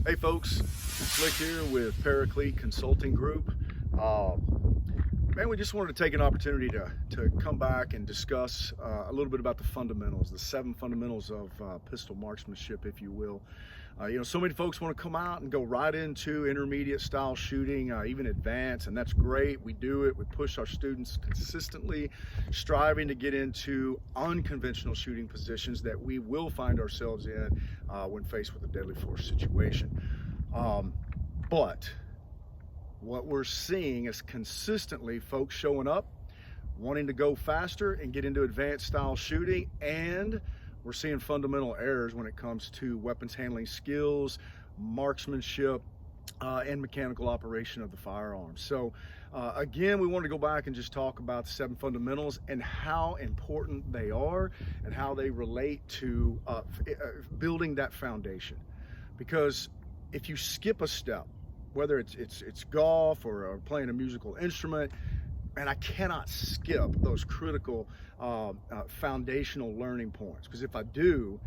Hey folks, Slick here with Paraclete Consulting Group. Man, we just wanted to take an opportunity to come back and discuss a little bit about the fundamentals, the 7 fundamentals of pistol marksmanship, if you will. So many folks want to come out and go right into intermediate style shooting, even advanced, and that's great. We do it. We push our students consistently, striving to get into unconventional shooting positions that we will find ourselves in when faced with a deadly force situation. But what we're seeing is consistently folks showing up, wanting to go faster and get into advanced style shooting, and we're seeing fundamental errors when it comes to weapons handling skills, marksmanship, and mechanical operation of the firearms. So again, we want to go back and just talk about the 7 fundamentals and how important they are and how they relate to building that foundation. Because if you skip a step, whether it's golf or playing a musical instrument, and I cannot skip those critical foundational learning points, because if I do,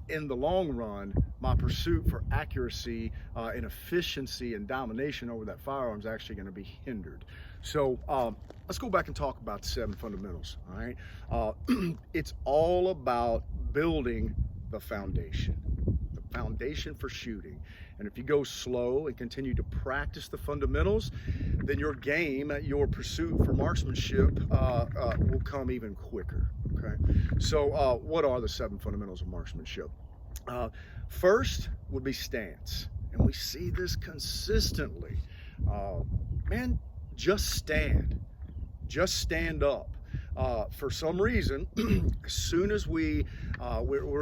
in the long run, my pursuit for accuracy and efficiency and domination over that firearm is actually going to be hindered. So let's go back and talk about the 7 fundamentals. All right, it's all about building the foundation for shooting. And if you go slow and continue to practice the fundamentals, then your game, your pursuit for marksmanship will come even quicker. Okay, so what are the 7 fundamentals of marksmanship? First would be stance, and we see this consistently. Man, just stand up. For some reason, as soon as we're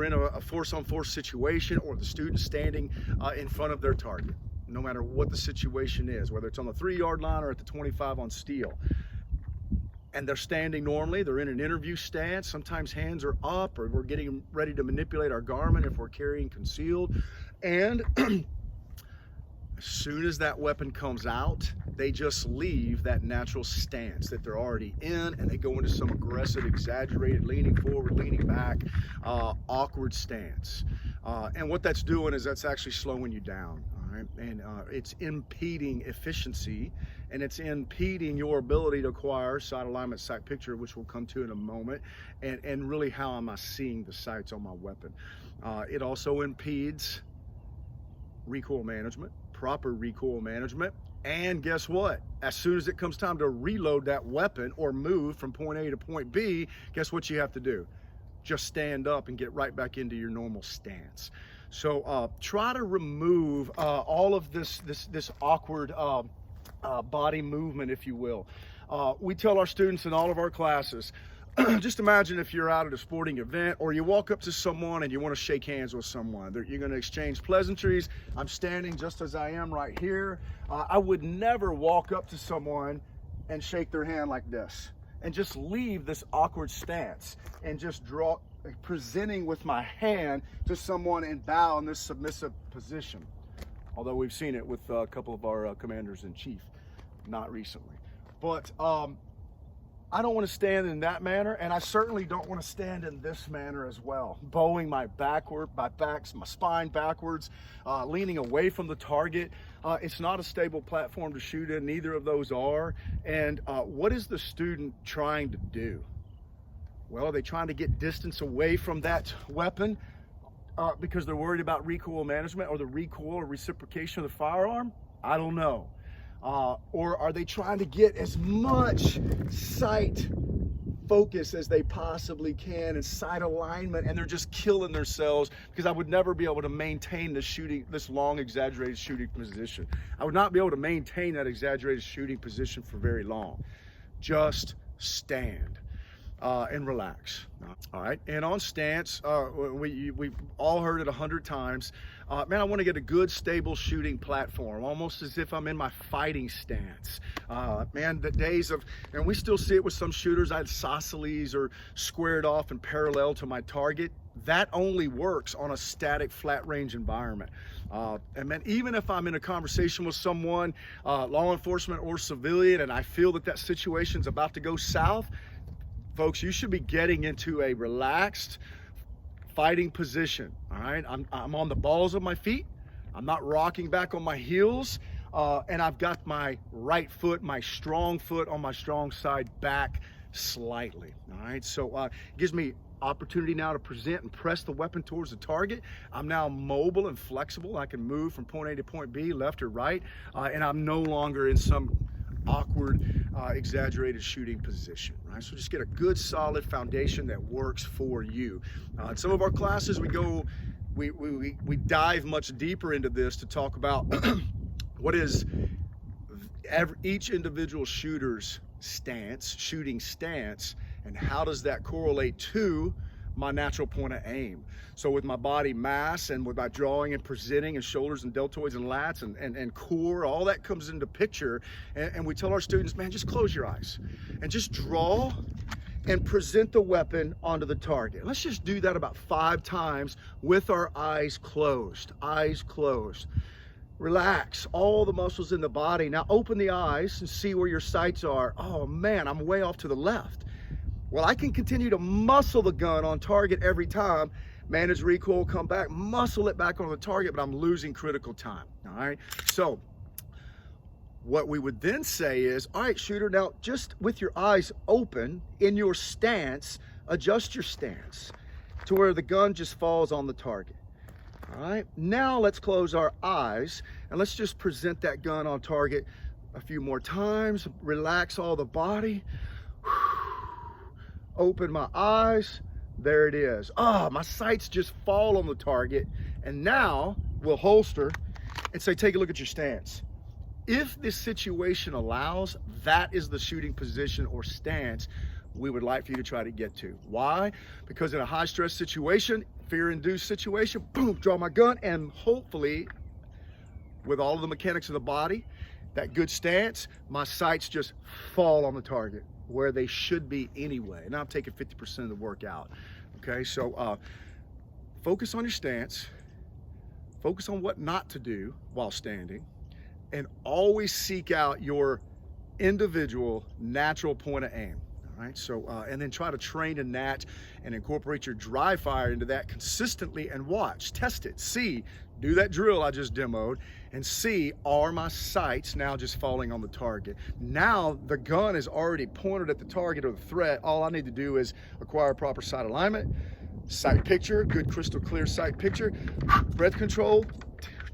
in a force-on-force situation, or the student standing in front of their target, no matter what the situation is, whether it's on the 3-yard line or at the 25 on steel, and they're standing normally, they're in an interview stance, sometimes hands are up, or we're getting ready to manipulate our garment if we're carrying concealed, and as soon as that weapon comes out, they just leave that natural stance that they're already in, and they go into some aggressive, exaggerated, leaning forward, leaning back, awkward stance. And what that's doing is that's actually slowing you down, all right? And it's impeding efficiency, and it's impeding your ability to acquire sight alignment, sight picture, which we'll come to in a moment, and really how am I seeing the sights on my weapon. It also impedes recoil management, proper recoil management, and guess what? As soon as it comes time to reload that weapon or move from point A to point B, guess what you have to do? Just stand up and get right back into your normal stance. So try to remove all of this awkward body movement, if you will. We tell our students in all of our classes, just imagine if you're out at a sporting event, or you walk up to someone and you want to shake hands with someone. You're going to exchange pleasantries. I'm standing just as I am right here. I would never walk up to someone and shake their hand like this and just leave this awkward stance and just presenting with my hand to someone and bow in this submissive position. Although we've seen it with a couple of our commanders in chief, not recently. But I don't want to stand in that manner, and I certainly don't want to stand in this manner as well. Bowing my spine backwards, leaning away from the target. It's not a stable platform to shoot in, neither of those are. And what is the student trying to do? Well, are they trying to get distance away from that weapon because they're worried about recoil management or the recoil or reciprocation of the firearm? I don't know. Or are they trying to get as much sight focus as they possibly can and sight alignment, and they're just killing themselves? Because I would never be able to maintain this long exaggerated shooting position. I would not be able to maintain that exaggerated shooting position for very long. Just stand and relax. All right, and on stance, we've all heard it 100 times. Man, I want to get a good, stable shooting platform, almost as if I'm in my fighting stance. Man, the days of, and we still see it with some shooters, isosceles or squared off and parallel to my target. That only works on a static, flat range environment. And man, even if I'm in a conversation with someone, law enforcement or civilian, and I feel that situation's about to go south, folks, you should be getting into a relaxed fighting position. All right, I'm on the balls of my feet, I'm not rocking back on my heels, and I've got my right foot, my strong foot on my strong side back slightly. All right, so it gives me opportunity now to present and press the weapon towards the target. I'm now mobile and flexible. I can move from point A to point B, left or right, and I'm no longer in some awkward, exaggerated shooting position, right? So just get a good solid foundation that works for you. In some of our classes, we dive much deeper into this to talk about what is each individual shooter's stance, shooting stance, and how does that correlate to my natural point of aim. So with my body mass and with my drawing and presenting and shoulders and deltoids and lats and core, all that comes into picture. And we tell our students, man, just close your eyes and just draw and present the weapon onto the target. Let's just do that about 5 times with our eyes closed. Eyes closed. Relax all the muscles in the body. Now open the eyes and see where your sights are. Oh man, I'm way off to the left. Well, I can continue to muscle the gun on target every time, manage recoil, come back, muscle it back on the target, but I'm losing critical time, all right? So what we would then say is, all right, shooter, now just with your eyes open in your stance, adjust your stance to where the gun just falls on the target. All right, now let's close our eyes and let's just present that gun on target a few more times. Relax all the body. Open my eyes. There it is. My sights just fall on the target. And now we'll holster and say, take a look at your stance. If this situation allows, that is the shooting position or stance we would like for you to try to get to. Why? Because in a high stress situation, fear-induced situation, boom, draw my gun, and hopefully with all of the mechanics of the body, that good stance, my sights just fall on the target where they should be anyway. And I'm taking 50% of the work out. Okay, so focus on your stance, focus on what not to do while standing, and always seek out your individual natural point of aim. All right, so and then try to train in that and incorporate your dry fire into that consistently and watch, test it, see, do that drill I just demoed and see, are my sights now just falling on the target? Now the gun is already pointed at the target or the threat. All I need to do is acquire proper sight alignment, sight picture, good crystal clear sight picture, breath control,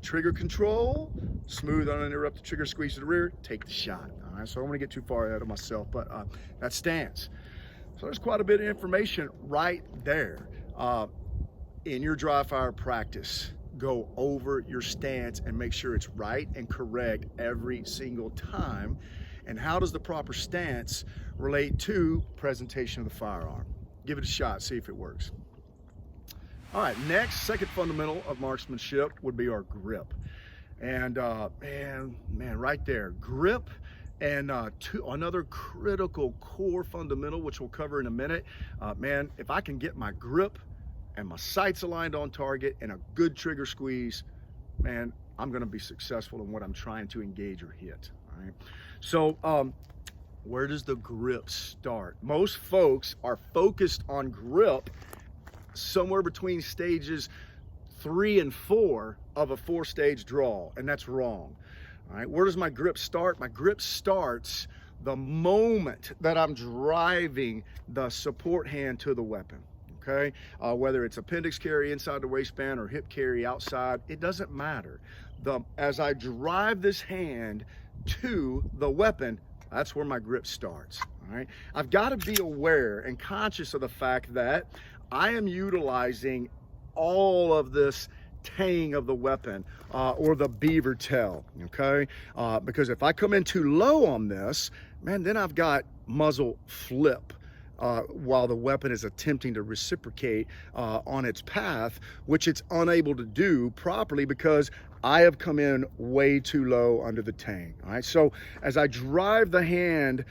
trigger control, smooth uninterrupted trigger squeeze to the rear, take the shot. All right, so I don't want to get too far ahead of myself, but that stance. So there's quite a bit of information right there. In your dry fire practice, go over your stance and make sure it's right and correct every single time. And how does the proper stance relate to presentation of the firearm? Give it a shot, see if it works. All right, next, second fundamental of marksmanship would be our grip. And man, right there, grip. And another critical core fundamental, which we'll cover in a minute. Man, if I can get my grip and my sights aligned on target and a good trigger squeeze, man, I'm gonna be successful in what I'm trying to engage or hit, all right? So where does the grip start? Most folks are focused on grip somewhere between stages 3 and 4 of a 4-stage draw, and that's wrong. All right, where does my grip start? My grip starts the moment that I'm driving the support hand to the weapon, okay? Whether it's appendix carry inside the waistband or hip carry outside, it doesn't matter. As I drive this hand to the weapon, that's where my grip starts, all right? I've got to be aware and conscious of the fact that I am utilizing all of this tang of the weapon or the beaver tail, okay? Because if I come in too low on this, man, then I've got muzzle flip while the weapon is attempting to reciprocate on its path, which it's unable to do properly because I have come in way too low under the tang, all right? So as I drive the hand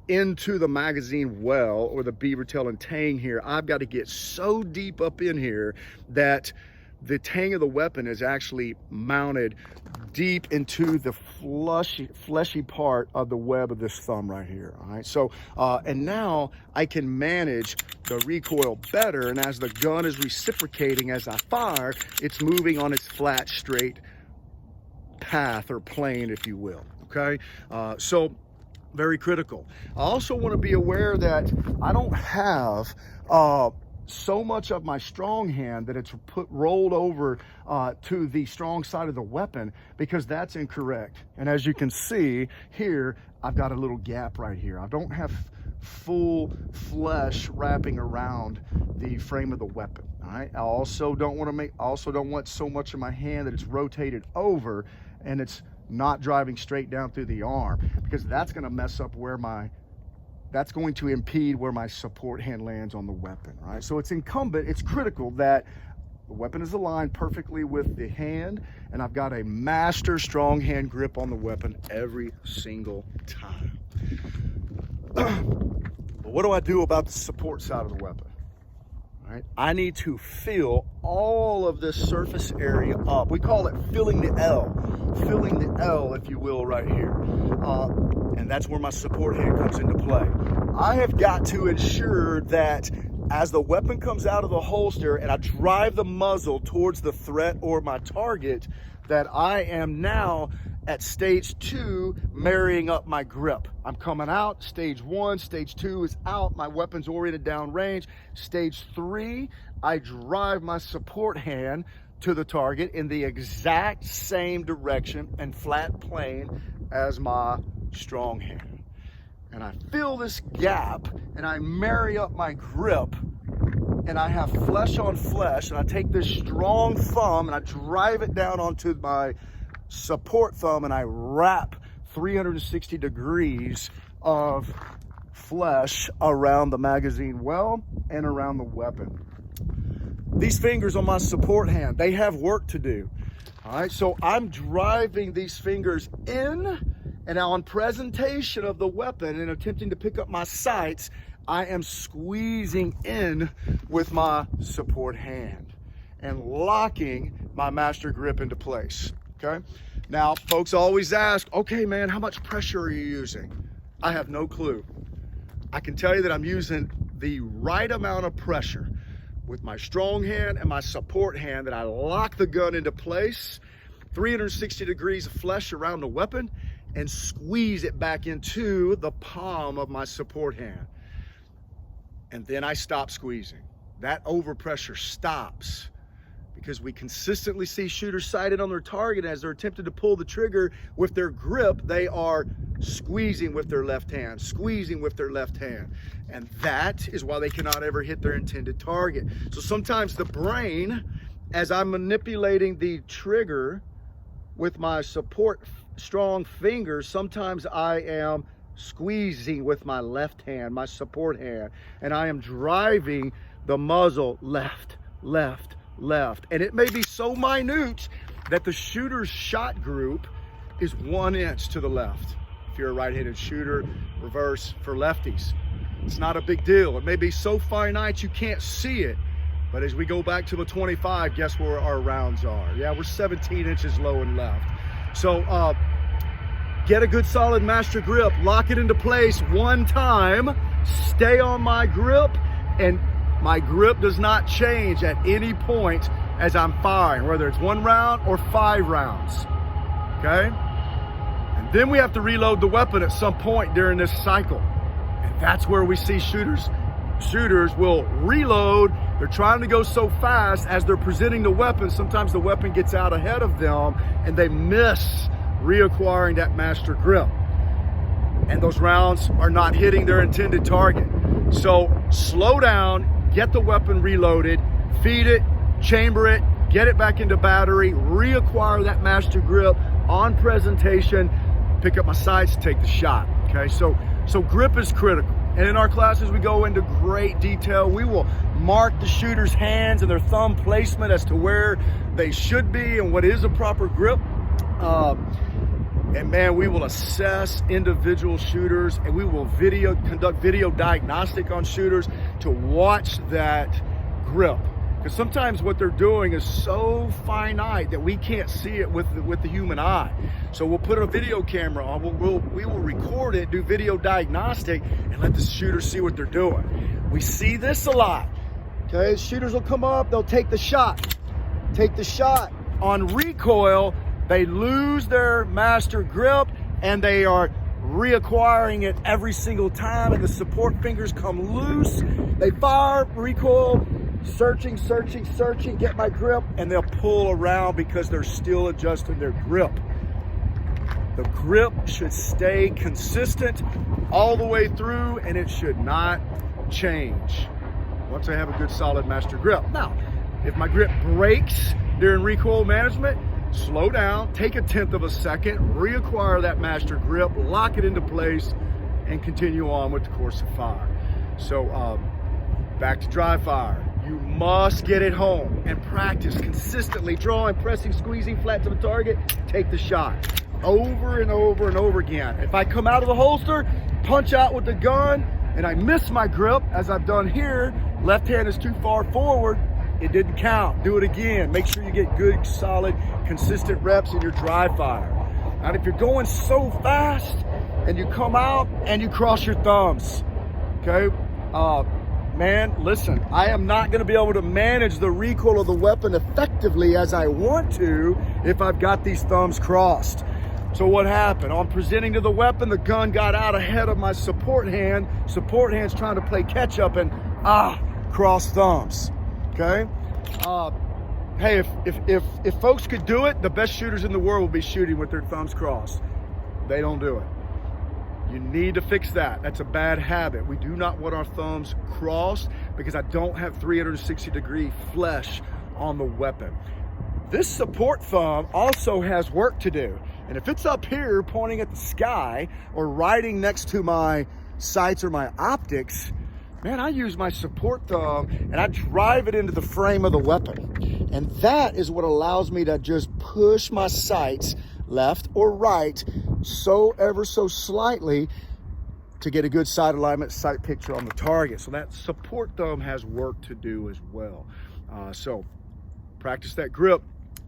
into the magazine well or the beaver tail and tang here, I've got to get so deep up in here that the tang of the weapon is actually mounted deep into the fleshy part of the web of this thumb right here, all right? So, and now I can manage the recoil better, and as the gun is reciprocating as I fire, it's moving on its flat, straight path or plane, if you will, okay? So very critical. I also want to be aware that I don't have so much of my strong hand that it's rolled over to the strong side of the weapon, because that's incorrect. And as you can see here, I've got a little gap right here. I don't have full flesh wrapping around the frame of the weapon. All right. I also don't want so much of my hand that it's rotated over and it's not driving straight down through the arm, because that's going to mess up that's going to impede where my support hand lands on the weapon, right? So it's critical that the weapon is aligned perfectly with the hand, and I've got a master strong hand grip on the weapon every single time. But what do I do about the support side of the weapon? Right? I need to fill all of this surface area up. We call it filling the L, if you will, right here. And that's where my support hand comes into play. I have got to ensure that as the weapon comes out of the holster and I drive the muzzle towards the threat or my target, that I am now at stage 2, marrying up my grip. I'm coming out, stage 1, stage 2 is out, my weapon's oriented down range. Stage 3, I drive my support hand to the target in the exact same direction and flat plane as my strong hand. And I fill this gap and I marry up my grip, and I have flesh on flesh, and I take this strong thumb and I drive it down onto my support thumb, and I wrap 360 degrees of flesh around the magazine well and around the weapon. These fingers on my support hand, they have work to do. All right, so I'm driving these fingers in, and now on presentation of the weapon and attempting to pick up my sights, I am squeezing in with my support hand and locking my master grip into place. Okay. Now, folks always ask, okay, man, how much pressure are you using? I have no clue. I can tell you that I'm using the right amount of pressure with my strong hand and my support hand, that I lock the gun into place, 360 degrees of flesh around the weapon, and squeeze it back into the palm of my support hand. And then I stop squeezing. That overpressure stops, because we consistently see shooters sighted on their target as they're attempting to pull the trigger with their grip. They are squeezing with their left hand, squeezing with their left hand. And that is why they cannot ever hit their intended target. So sometimes the brain, as I'm manipulating the trigger with my support strong fingers, sometimes I am squeezing with my left hand, my support hand, and I am driving the muzzle left, left, left. And it may be so minute that the shooter's shot group is 1 inch to the left. If you're a right-handed shooter, reverse for lefties, it's not a big deal. It may be so finite you can't see it, but as we go back to the 25, guess where our rounds are? Yeah, we're 17 inches low and left. So get a good solid master grip, lock it into place one time, stay on my grip, and my grip does not change at any point as I'm firing, whether it's 1 round or 5 rounds, okay? And then we have to reload the weapon at some point during this cycle. And that's where we see shooters will reload. They're trying to go so fast as they're presenting the weapon. Sometimes the weapon gets out ahead of them and they miss reacquiring that master grip. And those rounds are not hitting their intended target. So slow down, get the weapon reloaded, feed it, chamber it, get it back into battery, reacquire that master grip on presentation, pick up my sights, take the shot, okay? So grip is critical. And in our classes, we go into great detail. We will mark the shooter's hands and their thumb placement as to where they should be and what is a proper grip. And man, we will assess individual shooters, and we will conduct video diagnostic on shooters to watch that grip. Because sometimes what they're doing is so finite that we can't see it with the human eye. So we'll put a video camera on, we will record it, do video diagnostic, and let the shooter see what they're doing. We see this a lot. Okay, shooters will come up, they'll take the shot. On recoil, They lose their master grip and they are reacquiring it every single time, and the support fingers come loose. They fire, recoil, searching, get my grip, and they'll pull around because they're still adjusting their grip. The grip should stay consistent all the way through, and it should not change once I have a good solid master grip. Now, if my grip breaks during recoil management, slow down, take 1/10 of a second, reacquire that master grip, lock it into place, and continue on with the course of fire. So back to dry fire. You must get it home and practice consistently drawing, pressing, squeezing flat to the target, take the shot over and over and over again. If I come out of the holster, punch out with the gun, and I miss my grip, as I've done here, left hand is too far forward, it didn't count. Do it again. Make sure you get good, solid, consistent reps in your dry fire. And if you're going so fast and you come out and you cross your thumbs, okay? Man, listen, I am not gonna be able to manage the recoil of the weapon effectively as I want to if I've got these thumbs crossed. So what happened? On presenting to the weapon, the gun got out ahead of my support hand. Support hand's trying to play catch up and cross thumbs. Okay. Hey, if folks could do it, the best shooters in the world would be shooting with their thumbs crossed. They don't do it. You need to fix that. That's a bad habit. We do not want our thumbs crossed because I don't have 360-degree flesh on the weapon. This support thumb also has work to do. And if it's up here pointing at the sky or riding next to my sights or my optics, man, I use my support thumb and I drive it into the frame of the weapon. And that is what allows me to just push my sights left or right so ever so slightly to get a good sight alignment, sight picture on the target. So that support thumb has work to do as well. So practice that grip.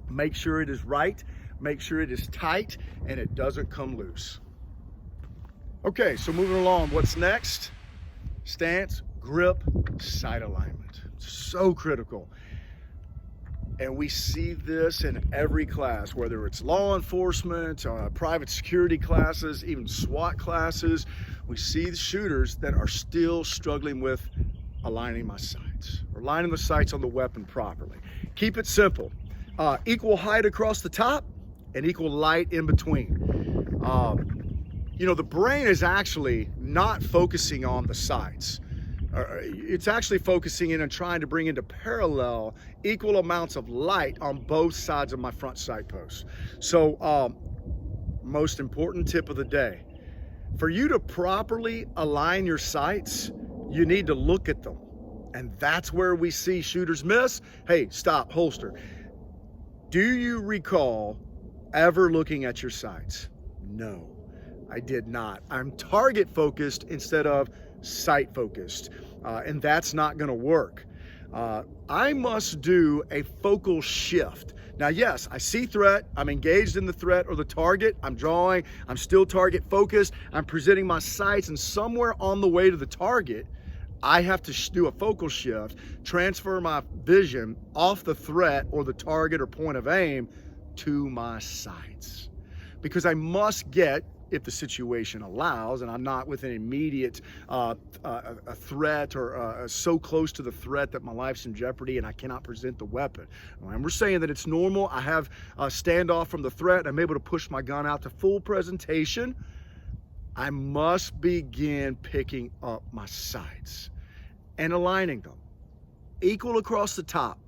Make sure it is right, make sure it is tight, and it doesn't come loose. Okay, so moving along, what's next? Stance, grip, sight alignment. So critical. And we see this in every class, whether it's law enforcement, private security classes, even SWAT classes. We see the shooters that are still struggling with aligning my sights, or aligning the sights on the weapon properly. Keep it simple. Equal height across the top and equal light in between. You know, the brain is actually not focusing on the sights. It's actually focusing in and trying to bring into parallel equal amounts of light on both sides of my front sight post. So, most important tip of the day, for you to properly align your sights, you need to look at them. And that's where we see shooters miss. Hey, stop, holster. Do you recall ever looking at your sights? No, I did not. I'm target focused instead of sight focused, and that's not gonna work. I must do a focal shift. Now, yes, I see threat, I'm engaged in the threat or the target, I'm drawing, I'm still target focused, I'm presenting my sights, and somewhere on the way to the target, I have to do a focal shift, transfer my vision off the threat or the target or point of aim to my sights. Because I must get, if the situation allows, and I'm not with an immediate a threat or so close to the threat that my life's in jeopardy and I cannot present the weapon. And we're saying that it's normal. I have a standoff from the threat. I'm able to push my gun out to full presentation. I must begin picking up my sights and aligning them equal across the top,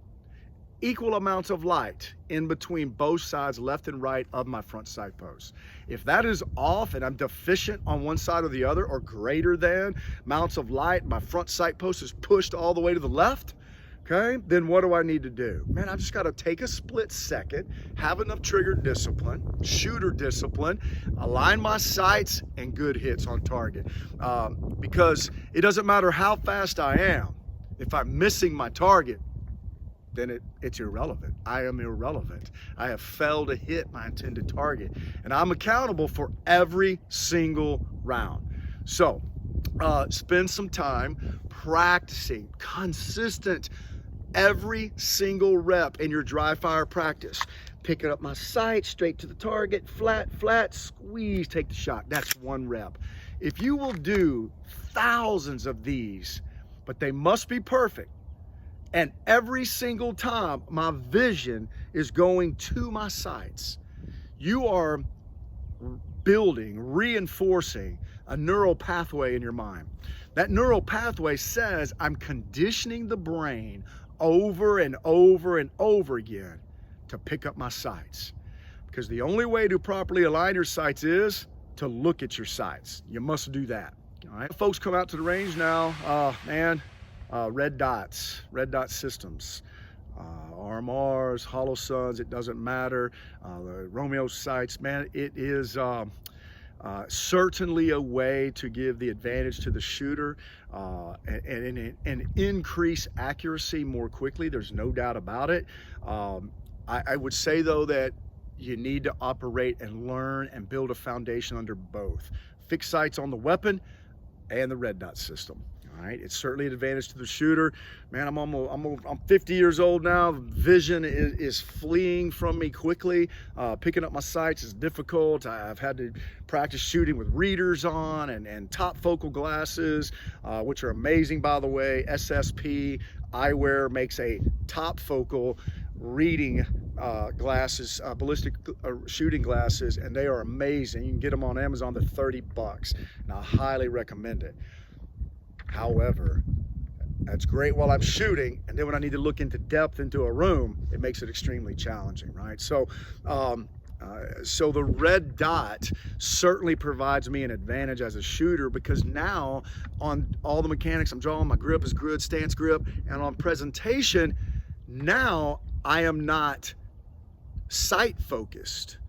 equal amounts of light in between both sides, left and right, of my front sight post. If that is off and I'm deficient on one side or the other, or greater than amounts of light, my front sight post is pushed all the way to the left, okay, then what do I need to do? Man, I just got to take a split second, have enough trigger discipline, shooter discipline, align my sights, and good hits on target. Because it doesn't matter how fast I am, if I'm missing my target, then it's irrelevant. I am irrelevant. I have failed to hit my intended target, and I'm accountable for every single round. So spend some time practicing consistent every single rep in your dry fire practice. picking up my sight, straight to the target, flat, flat, squeeze, take the shot. That's 1 rep. If you will do thousands of these, but they must be perfect, and every single time my vision is going to my sights, you are building, reinforcing a neural pathway in your mind. That neural pathway says I'm conditioning the brain over and over and over again to pick up my sights. Because the only way to properly align your sights is to look at your sights. You must do that. All right, folks, come out to the range now. Red dots, red dot systems, RMRs, hollow suns, it doesn't matter. The Romeo sights, man, it is certainly a way to give the advantage to the shooter and increase accuracy more quickly. There's no doubt about it. I would say though that you need to operate and learn and build a foundation under both. Fixed sights on the weapon and the red dot system. All right, it's certainly an advantage to the shooter. Man, I'm 50 years old now. Vision is fleeing from me quickly. Picking up my sights is difficult. I've had to practice shooting with readers on and top focal glasses, which are amazing, by the way. SSP eyewear makes a top focal reading glasses, ballistic shooting glasses, and they are amazing. You can get them on Amazon. They're $30, and I highly recommend it. However, that's great while I'm shooting, and then when I need to look into depth into a room, it makes it extremely challenging, right? So the red dot certainly provides me an advantage as a shooter, because now on all the mechanics I'm drawing, my grip is good, stance grip, and on presentation, now I am not sight focused.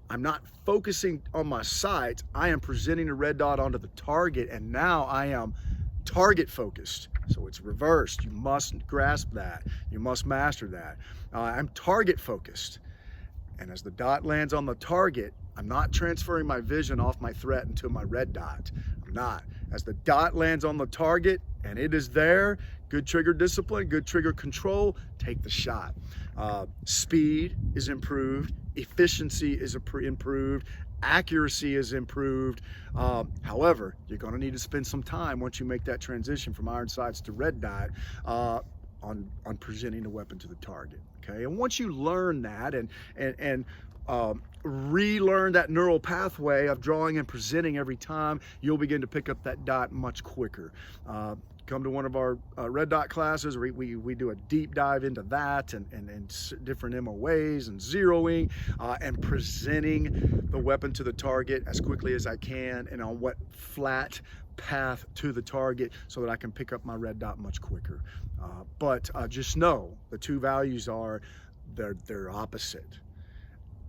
I'm not focusing on my sight. I am presenting a red dot onto the target, and now I am target focused. So it's reversed. You must grasp that. You must master that. I'm target focused. And as the dot lands on the target, I'm not transferring my vision off my threat into my red dot. I'm not. As the dot lands on the target and it is there, good trigger discipline, good trigger control, take the shot. Speed is improved. Efficiency is improved. Accuracy is improved. However, you're going to need to spend some time once you make that transition from iron sights to red dot on presenting the weapon to the target. Okay, and once you learn that and relearn that neural pathway of drawing and presenting every time, you'll begin to pick up that dot much quicker. Come to one of our red dot classes. We do a deep dive into that and different MOAs and zeroing and presenting the weapon to the target as quickly as I can and on what flat path to the target so that I can pick up my red dot much quicker. But just know the two values are they're opposite.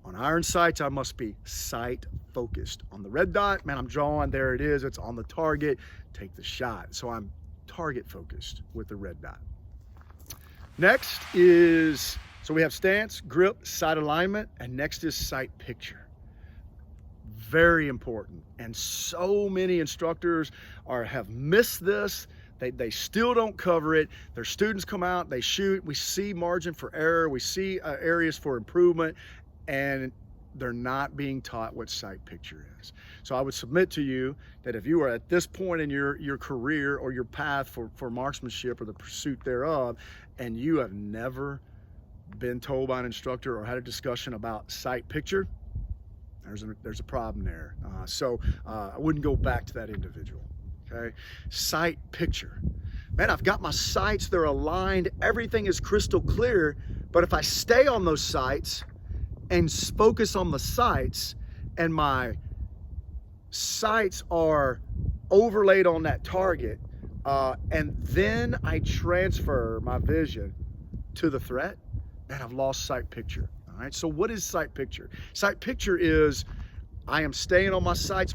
On iron sights, I must be sight focused. On the red dot, man, I'm drawing, there it is, it's on the target, take the shot. So I'm target focused with the red dot. Next is, so we have stance, grip, sight alignment, and next is sight picture. Very important. And so many instructors have missed this. They still don't cover it. Their students come out, they shoot, we see margin for error, we see areas for improvement, and they're not being taught what sight picture is. So I would submit to you that if you are at this point in your career or your path for marksmanship or the pursuit thereof, and you have never been told by an instructor or had a discussion about sight picture, there's a problem there. So I wouldn't go back to that individual, okay? Sight picture. Man, I've got my sights, they're aligned, everything is crystal clear, but if I stay on those sights and focus on the sights, and my sights are overlaid on that target, and then I transfer my vision to the threat, man, I've lost sight picture. All right, so what is sight picture? Sight picture is I am staying on my sights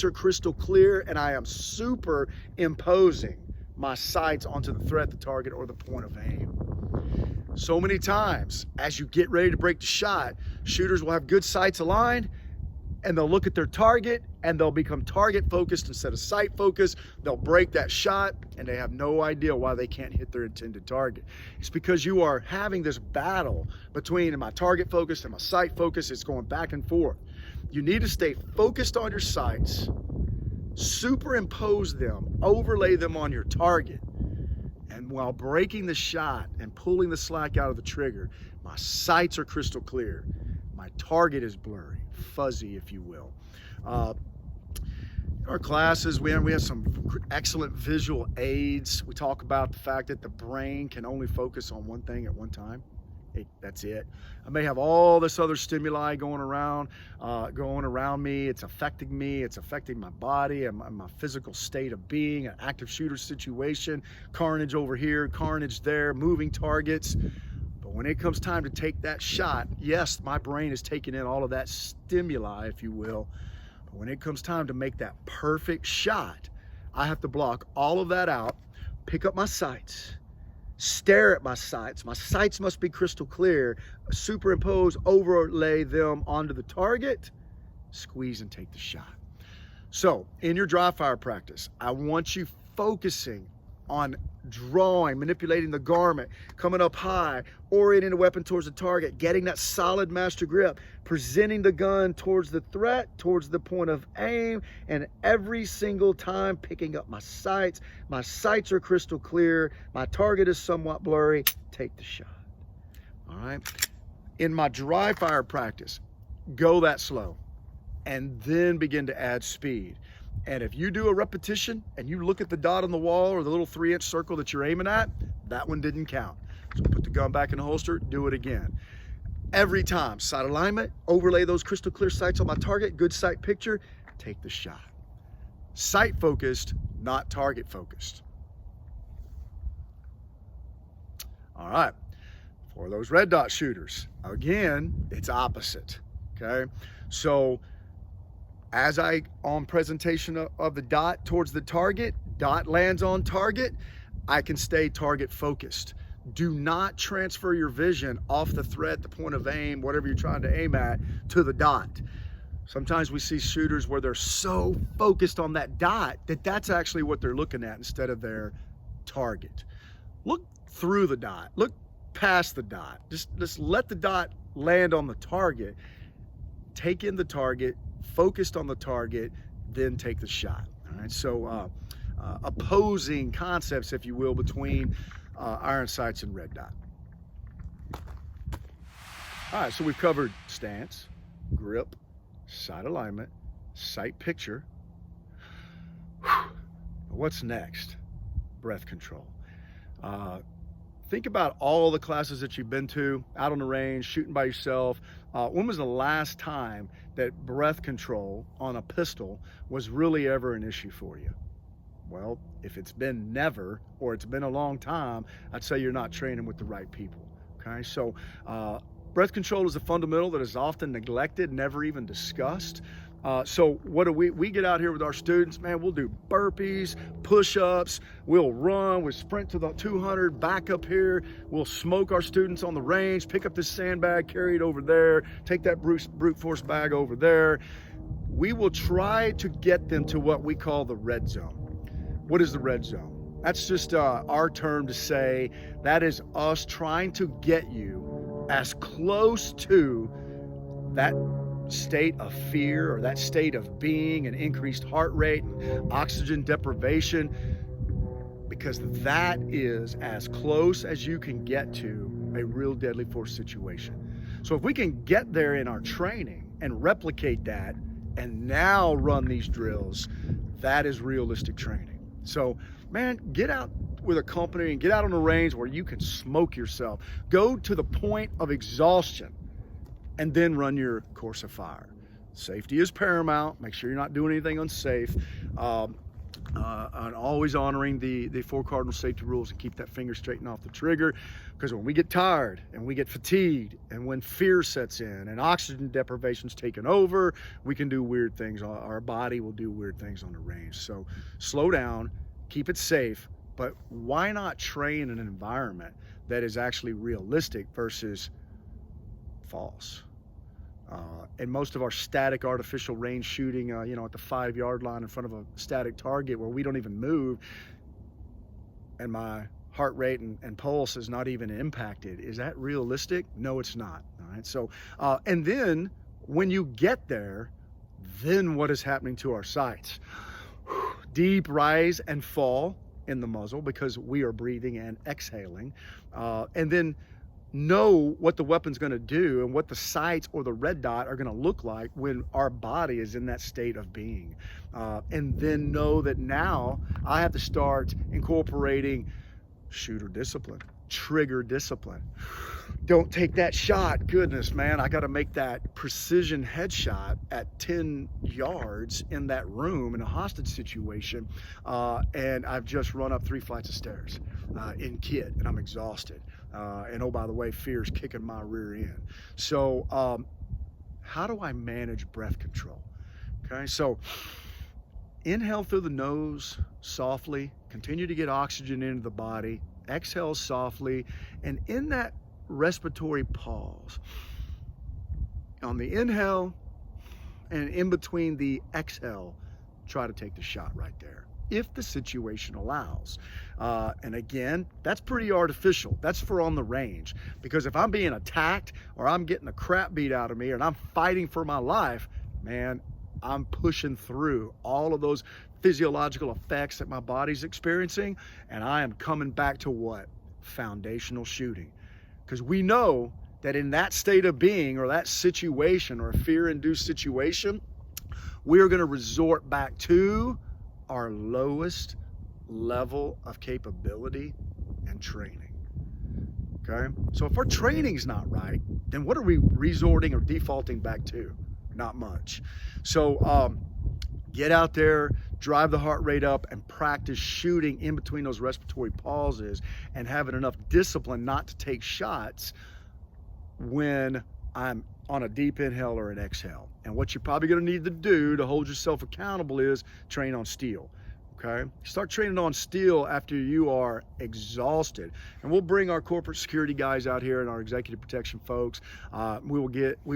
are crystal clear, and I am superimposing my sights onto the threat, the target, or the point of aim. So many times, as you get ready to break the shot, shooters will have good sights aligned, and they'll look at their target and they'll become target focused instead of sight focused. They'll break that shot and they have no idea why they can't hit their intended target. It's because you are having this battle between my target focus and my sight focus. It's going back and forth. You need to stay focused on your sights, superimpose them, overlay them on your target. And while breaking the shot and pulling the slack out of the trigger, my sights are crystal clear. My target is blurry, fuzzy, if you will. In our classes, we have some excellent visual aids. We talk about the fact that the brain can only focus on one thing at one time. That's it. I may have all this other stimuli going around me. It's affecting me. It's affecting my body and my physical state of being, an active shooter situation, carnage over here, carnage there, moving targets. But when it comes time to take that shot, yes, my brain is taking in all of that stimuli, if you will. But when it comes time to make that perfect shot, I have to block all of that out, pick up my sights, stare at my sights. My sights must be crystal clear. Superimpose, overlay them onto the target, squeeze and take the shot. So in your dry fire practice, I want you focusing on drawing, manipulating the garment, coming up high, orienting the weapon towards the target, getting that solid master grip, presenting the gun towards the threat, towards the point of aim, and every single time picking up my sights. My sights are crystal clear. My target is somewhat blurry. Take the shot. All right. In my dry fire practice, go that slow and then begin to add speed. And if you do a repetition and you look at the dot on the wall or the little 3-inch circle that you're aiming at, that one didn't count. So put the gun back in the holster, do it again. Every time, sight alignment, overlay those crystal clear sights on my target, good sight picture, take the shot. Sight focused, not target focused. All right, for those red dot shooters, again, it's opposite, okay? So as on presentation of the dot towards the target, dot lands on target, I can stay target focused. Do not transfer your vision off the threat, the point of aim, whatever you're trying to aim at, to the dot. Sometimes we see shooters where they're so focused on that dot that that's actually what they're looking at instead of their target. Look through the dot, look past the dot. Just let the dot land on the target, take in the target, focused on the target, then take the shot. All right, so opposing concepts, if you will, between iron sights and red dot. All right, so we've covered stance, grip, sight alignment, sight picture. What's next? Breath control. Think about all the classes that you've been to, out on the range, shooting by yourself. When was the last time that breath control on a pistol was really ever an issue for you? Well, if it's been never, or it's been a long time, I'd say you're not training with the right people, okay? So breath control is a fundamental that is often neglected, never even discussed. So what do we get out here with our students? Man, we'll do burpees, push-ups, we'll run, we'll sprint to the 200, back up here, we'll smoke our students on the range, pick up this sandbag, carry it over there, take that brute force bag over there. We will try to get them to what we call the red zone. What is the red zone? That's just our term to say that is us trying to get you as close to that state of fear or that state of being, and increased heart rate and oxygen deprivation, because that is as close as you can get to a real deadly force situation. So if we can get there in our training and replicate that and now run these drills, that is realistic training. So man, get out with a company and get out on the range where you can smoke yourself. Go to the point of exhaustion and then run your course of fire. Safety is paramount. Make sure you're not doing anything unsafe. And always honoring the 4 cardinal safety rules and keep that finger straight and off the trigger. Because when we get tired and we get fatigued and when fear sets in and oxygen deprivation's taken over, we can do weird things. Our body will do weird things on the range. So slow down, keep it safe, but why not train in an environment that is actually realistic versus false? And most of our static artificial range shooting, at the 5-yard line in front of a static target where we don't even move, and my heart rate and pulse is not even impacted. Is that realistic? No, it's not. All right. So, and then when you get there, then what is happening to our sights? Deep rise and fall in the muzzle because we are breathing and exhaling. And then know what the weapon's going to do and what the sights or the red dot are going to look like when our body is in that state of being. And then know that now I have to start incorporating shooter discipline, trigger discipline. Don't take that shot. Goodness, man, I got to make that precision headshot at 10 yards in that room in a hostage situation. And I've just run up 3 flights of stairs in kit, and I'm exhausted. And oh, by the way, fear's kicking my rear end. So how do I manage breath control? Okay, so inhale through the nose softly, continue to get oxygen into the body, exhale softly, and in that respiratory pause, on the inhale and in between the exhale, try to take the shot right there, if the situation allows. And again, that's pretty artificial. That's for on the range, because if I'm being attacked or I'm getting the crap beat out of me and I'm fighting for my life, man, I'm pushing through all of those physiological effects that my body's experiencing, and I am coming back to what? Foundational shooting. Because we know that in that state of being or that situation or a fear-induced situation, we are going to resort back to our lowest level of capability and training. Okay? So if our training's not right, then what are we resorting or defaulting back to? Not much. So get out there, drive the heart rate up, and practice shooting in between those respiratory pauses and having enough discipline not to take shots when I'm on a deep inhale or an exhale. And what you're probably going to need to do to hold yourself accountable is train on steel. Okay, start training on steel after you are exhausted, and we'll bring our corporate security guys out here and our executive protection folks. We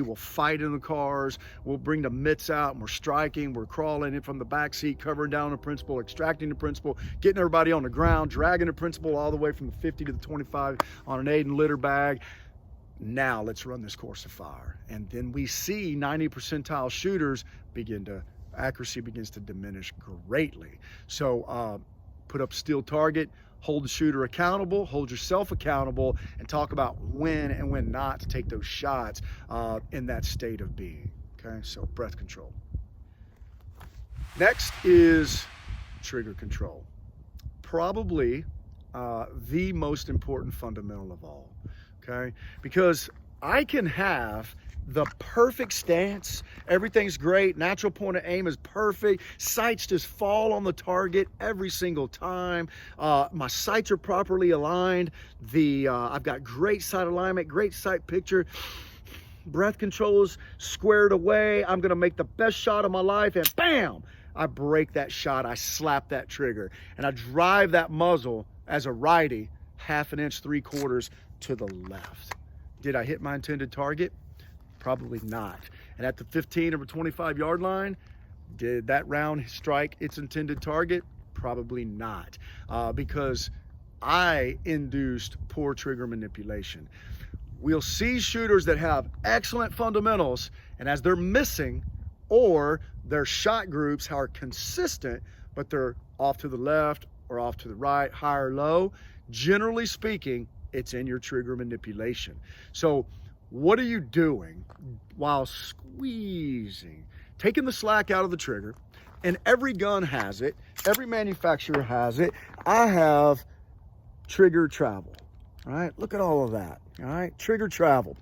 will fight in the cars. We'll bring the mitts out, and we're striking. We're crawling in from the back seat, covering down the principal, extracting the principal, getting everybody on the ground, dragging the principal all the way from the 50 to the 25 on an aid and litter bag. Now let's run this course of fire, and then we see 90 percentile shooters accuracy begins to diminish greatly. So put up steel target, hold the shooter accountable, hold yourself accountable, and talk about when and when not to take those shots in that state of being. Okay, so breath control. Next is trigger control. Probably the most important fundamental of all. Okay, because I can have the perfect stance, everything's great, natural point of aim is perfect, sights just fall on the target every single time, my sights are properly aligned, I've got great sight alignment, great sight picture, breath control is squared away, I'm gonna make the best shot of my life, and bam, I break that shot, I slap that trigger, and I drive that muzzle as a righty 1/2 inch, 3/4 to the left. Did I hit my intended target? Probably not. And at the 15 or 25 yard line, did that round strike its intended target? Probably not, because I induced poor trigger manipulation. We'll see shooters that have excellent fundamentals, and as they're missing, or their shot groups are consistent, but they're off to the left or off to the right, high or low, generally speaking, it's in your trigger manipulation. So what are you doing while squeezing, taking the slack out of the trigger? And every gun has it, every manufacturer has it. I have trigger travel, all right? Look at all of that, all right? Trigger travel.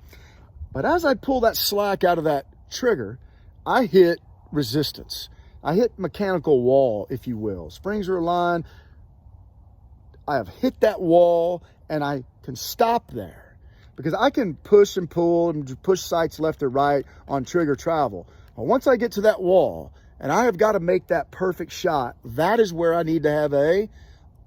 But as I pull that slack out of that trigger, I hit resistance. I hit mechanical wall, if you will. Springs are aligned. I have hit that wall, and I can stop there. Because I can push and pull and push sights left or right on trigger travel. But once I get to that wall and I have got to make that perfect shot, that is where I need to have a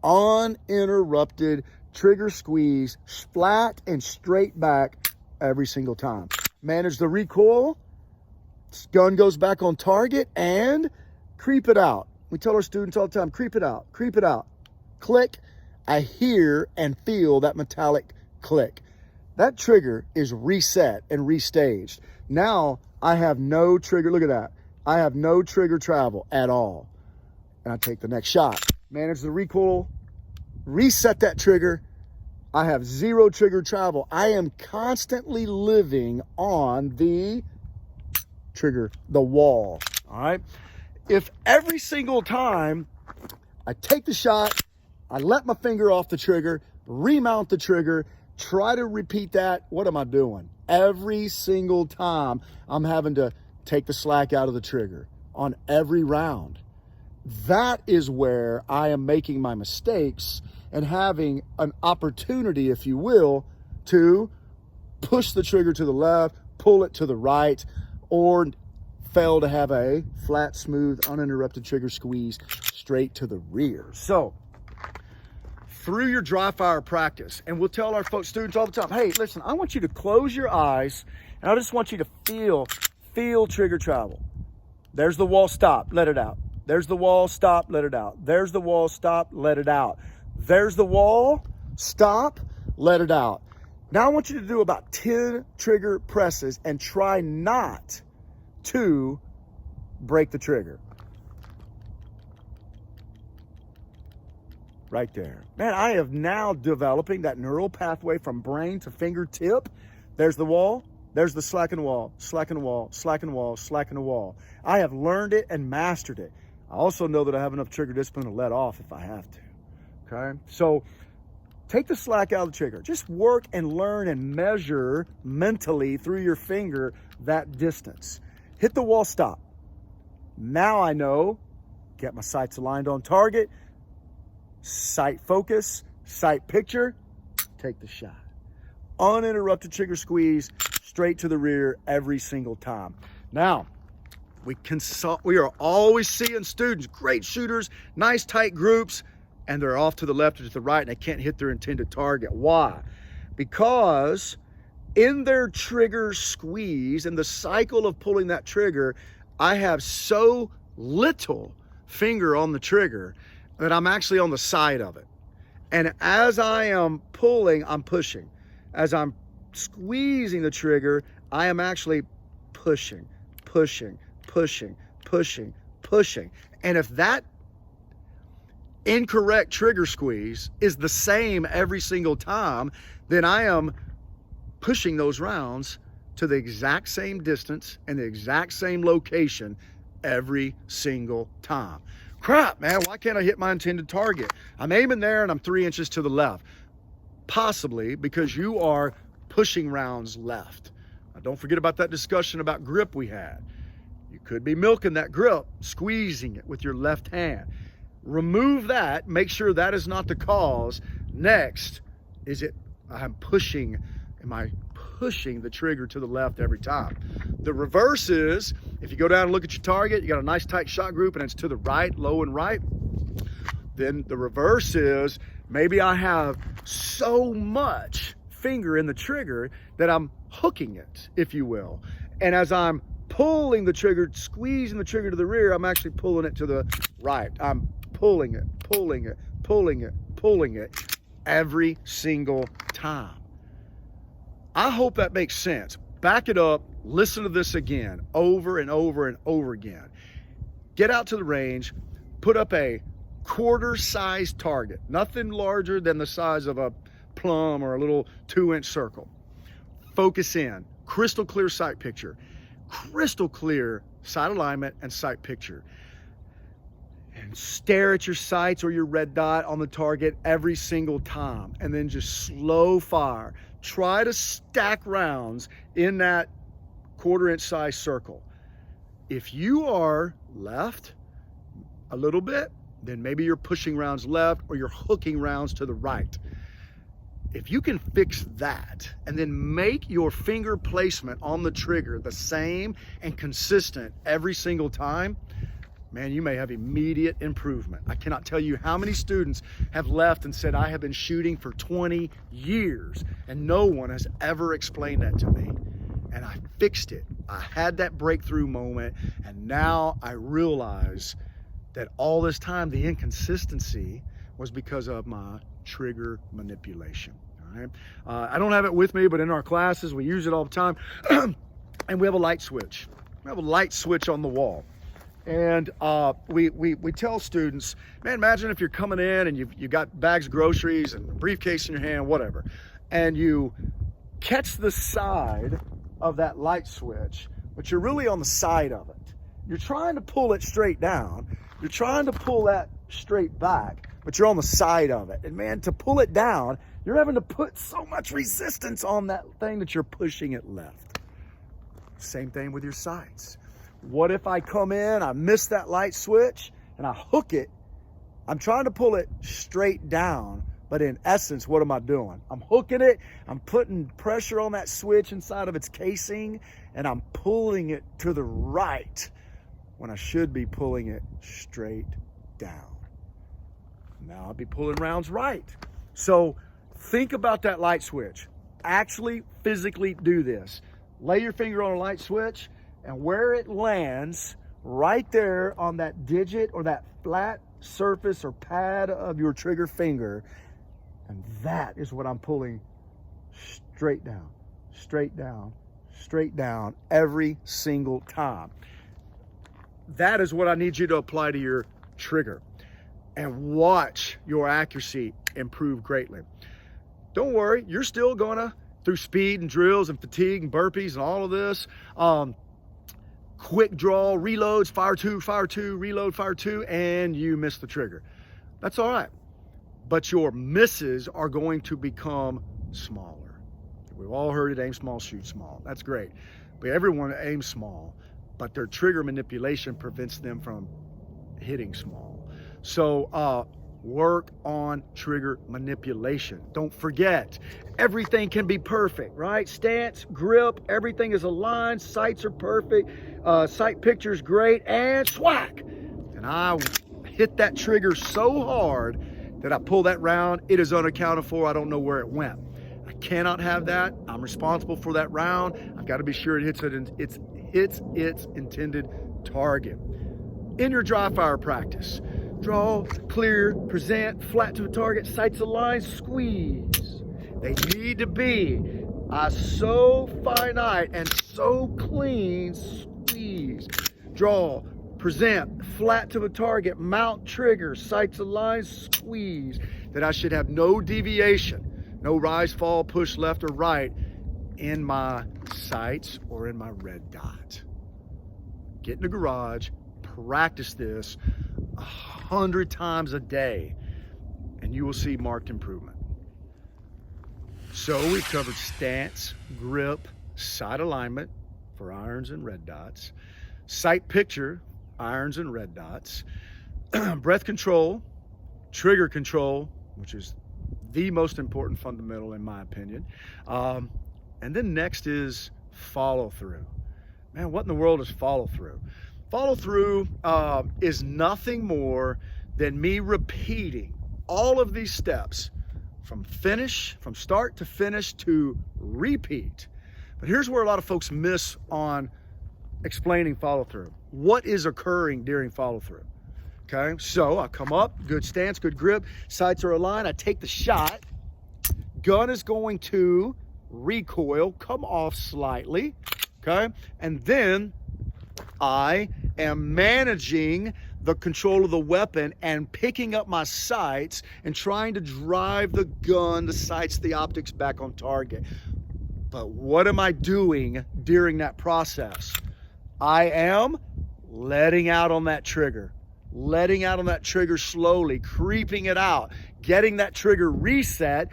uninterrupted trigger squeeze, flat and straight back every single time. Manage the recoil Gun goes back on target and creep it out. We tell our students all the time, creep it out, creep it out. Click. I hear and feel that metallic click. That trigger is reset and restaged. Now I have no trigger, look at that. I have no trigger travel at all. And I take the next shot. Manage the recoil, reset that trigger. I have zero trigger travel. I am constantly living on the trigger, the wall, all right? If every single time I take the shot, I let my finger off the trigger, remount the trigger, try to repeat that, what am I doing? Every single time I'm having to take the slack out of the trigger on every round. That is where I am making my mistakes and having an opportunity, if you will, to push the trigger to the left, pull it to the right, or fail to have a flat, smooth, uninterrupted trigger squeeze straight to the rear. So, through your dry fire practice, and we'll tell our students all the time, hey, listen, I want you to close your eyes, and I just want you to feel trigger travel. There's the wall, stop, let it out. There's the wall, stop, let it out. There's the wall, stop, let it out. There's the wall, stop, let it out. Now I want you to do about 10 trigger presses and try not to break the trigger. Right there. Man, I have now developing that neural pathway from brain to fingertip. There's the wall. There's the slacken wall, slacken wall, slacken wall, slacken wall. I have learned it and mastered it. I also know that I have enough trigger discipline to let off if I have to. Okay? So take the slack out of the trigger. Just work and learn and measure mentally through your finger that distance. Hit the wall, stop. Now I know, get my sights aligned on target, sight focus, sight picture, take the shot. Uninterrupted trigger squeeze, straight to the rear every single time. Now, we are always seeing students, great shooters, nice tight groups, and they're off to the left or to the right and they can't hit their intended target. Why? Because in their trigger squeeze, in the cycle of pulling that trigger, I have so little finger on the trigger that I'm actually on the side of it. And as I am pulling, I'm pushing. As I'm squeezing the trigger, I am actually pushing, pushing, pushing, pushing, pushing. And if that incorrect trigger squeeze is the same every single time, then I am pushing those rounds to the exact same distance and the exact same location every single time. Crap, man, why can't I hit my intended target? I'm aiming there and I'm 3 inches to the left. Possibly because you are pushing rounds left. Now, don't forget about that discussion about grip we had. You could be milking that grip, squeezing it with your left hand. Remove that, make sure that is not the cause. Next, I'm pushing, am I pushing the trigger to the left every time? The reverse is, if you go down and look at your target, you got a nice tight shot group and it's to the right, low and right, then the reverse is, maybe I have so much finger in the trigger that I'm hooking it, if you will. And as I'm pulling the trigger, squeezing the trigger to the rear, I'm actually pulling it to the right. I'm pulling it, pulling it, pulling it, pulling it every single time. I hope that makes sense. Back it up, listen to this again, over and over and over again. Get out to the range, put up a quarter-sized target, nothing larger than the size of a plum or a little 2-inch circle. Focus in, crystal clear sight picture, crystal clear sight alignment and sight picture. And stare at your sights or your red dot on the target every single time, and then just slow fire. Try to stack rounds in that 1/4-inch size circle. If you are left a little bit, then maybe you're pushing rounds left or you're hooking rounds to the right. If you can fix that and then make your finger placement on the trigger the same and consistent every single time, man, you may have immediate improvement. I cannot tell you how many students have left and said, I have been shooting for 20 years and no one has ever explained that to me. And I fixed it I had that breakthrough moment, and now I realize that all this time the inconsistency was because of my trigger manipulation. All right? I don't have it with me, but in our classes we use it all the time. And we have a light switch. We have a light switch on the wall. And we tell students, man, imagine if you're coming in and you got bags of groceries and a briefcase in your hand, whatever, and you catch the side of that light switch, but you're really on the side of it. You're trying to pull it straight down. You're trying to pull that straight back, but you're on the side of it. And man, to pull it down, you're having to put so much resistance on that thing that you're pushing it left. Same thing with your sights. What if I come in, I miss that light switch, and I hook it? I'm trying to pull it straight down, but in essence, what am I doing? I'm hooking it, I'm putting pressure on that switch inside of its casing, and I'm pulling it to the right when I should be pulling it straight down. Now I'll be pulling rounds right. So think about that light switch. Actually, physically do this. Lay your finger on a light switch, and where it lands, right there on that digit or that flat surface or pad of your trigger finger, and that is what I'm pulling straight down, straight down, straight down every single time. That is what I need you to apply to your trigger, and watch your accuracy improve greatly. Don't worry, you're still gonna, through speed and drills and fatigue and burpees and all of this, quick draw, reloads, fire two, reload, fire two, and you miss the trigger. That's all right. But your misses are going to become smaller. We've all heard it, aim small, shoot small. That's great. But everyone aims small, but their trigger manipulation prevents them from hitting small. So work on trigger manipulation. Don't forget, everything can be perfect, right? Stance, grip, everything is aligned, sights are perfect, sight picture's great, and swack. And I hit that trigger so hard that I pull that round, it is unaccounted for, I don't know where it went. I cannot have that. I'm responsible for that round. I've got to be sure it hits its intended target. In your dry fire practice, draw, clear, present, flat to a target, sights aligned, squeeze. They need to be so finite and so clean, squeeze. Draw, present, flat to a target, mount trigger, sights aligned, squeeze. That I should have no deviation, no rise, fall, push left or right in my sights or in my red dot. Get in the garage, practice this 100 times a day, and you will see marked improvement. So we've covered stance, grip, sight alignment for irons and red dots, sight picture, irons and red dots, breath control, trigger control, which is the most important fundamental in my opinion. And then next is follow through. Man, what in the world is follow through? Follow through is nothing more than me repeating all of these steps from start to finish to repeat. But here's where a lot of folks miss on explaining follow through. What is occurring during follow through? Okay, so I come up, good stance, good grip, sights are aligned, I take the shot, gun is going to recoil, come off slightly, okay? And then I am managing the control of the weapon and picking up my sights and trying to drive the gun, the sights, the optics back on target. But what am I doing during that process? I am letting out on that trigger slowly, creeping it out, getting that trigger reset,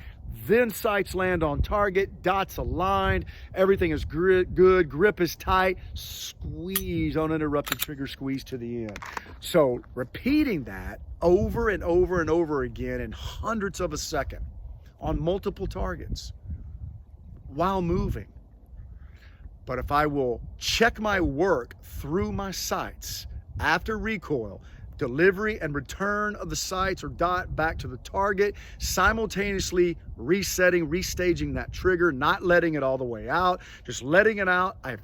then sights land on target, dots aligned, everything is good, grip is tight, squeeze, uninterrupted trigger squeeze to the end. So repeating that over and over and over again in hundredths of a second on multiple targets while moving. But if I will check my work through my sights after recoil, delivery and return of the sights or dot back to the target, simultaneously resetting, restaging that trigger, not letting it all the way out, just letting it out. I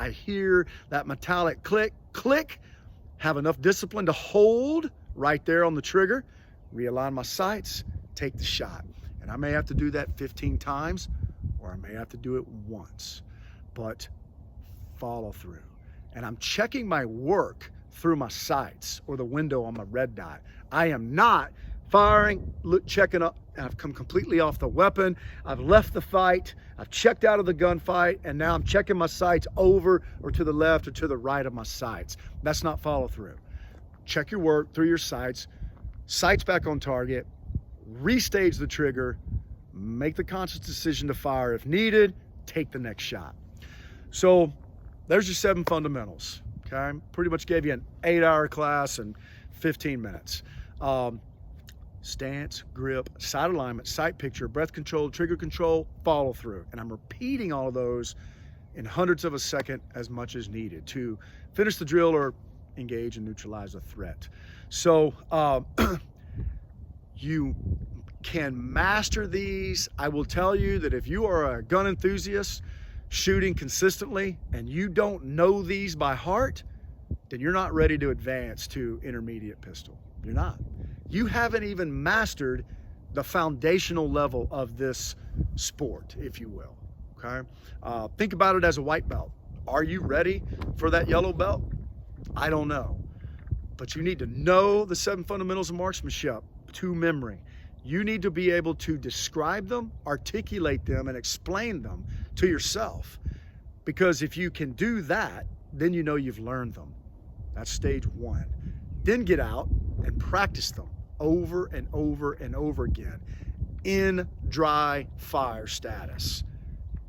hear that metallic click, click, have enough discipline to hold right there on the trigger, realign my sights, take the shot. And I may have to do that 15 times, or I may have to do it once, but follow through. And I'm checking my work through my sights or the window on my red dot. I am not firing, checking up, I've come completely off the weapon. I've left the fight. I've checked out of the gunfight, and now I'm checking my sights over or to the left or to the right of my sights. That's not follow through. Check your work through your sights back on target, restage the trigger, make the conscious decision to fire if needed, take the next shot. So there's your 7 fundamentals. Okay, pretty much gave you an 8-hour class in 15 minutes. Stance, grip, sight alignment, sight picture, breath control, trigger control, follow through. And I'm repeating all of those in hundredths of a second as much as needed to finish the drill or engage and neutralize a threat. So you can master these. I will tell you that if you are a gun enthusiast shooting consistently and you don't know these by heart, then you're not ready to advance to intermediate pistol. You're not. You haven't even mastered the foundational level of this sport, if you will. Okay? Think about it as a white belt. Are you ready for that yellow belt? I don't know. But you need to know the 7 fundamentals of marksmanship to memory. You need to be able to describe them, articulate them, and explain them to yourself. Because if you can do that, then you know you've learned them. That's stage 1. Then get out and practice them over and over and over again in dry fire status.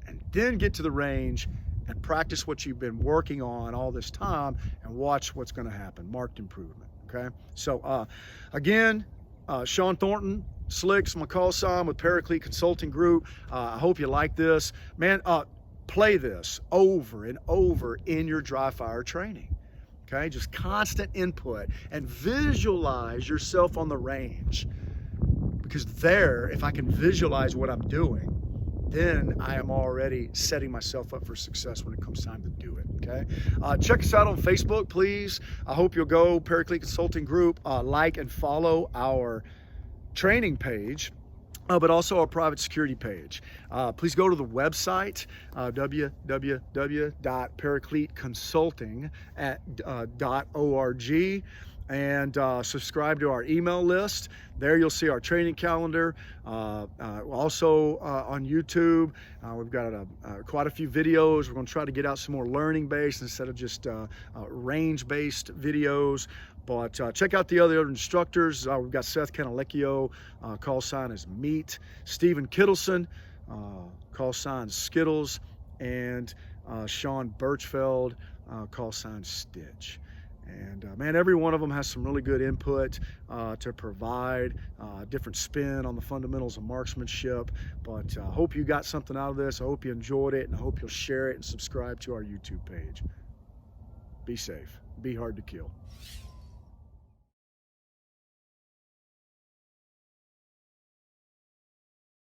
And then get to the range and practice what you've been working on all this time and watch what's going to happen. Marked improvement. Okay? So again, Sean Thornton, Slicks, my call sign with Paraclete Consulting Group. I hope you like this. Man, play this over and over in your dry fire training. Okay, just constant input and visualize yourself on the range. Because there, if I can visualize what I'm doing, then I am already setting myself up for success when it comes time to do it, okay? Check us out on Facebook, please. I hope you'll go, Paraclete Consulting Group, like and follow our training page, but also our private security page. Please go to the website, www.paracleteconsulting.org, and subscribe to our email list. There you'll see our training calendar. Also on YouTube, we've got quite a few videos. We're going to try to get out some more learning-based instead of just range-based videos. But check out the other instructors. We've got Seth Canalecchio, call sign is Meat. Stephen Kittleson, call sign Skittles. And Sean Birchfeld, call sign Stitch. And man, every one of them has some really good input to provide, different spin on the fundamentals of marksmanship. But I hope you got something out of this. I hope you enjoyed it, and I hope you'll share it and subscribe to our YouTube page. Be safe. Be hard to kill.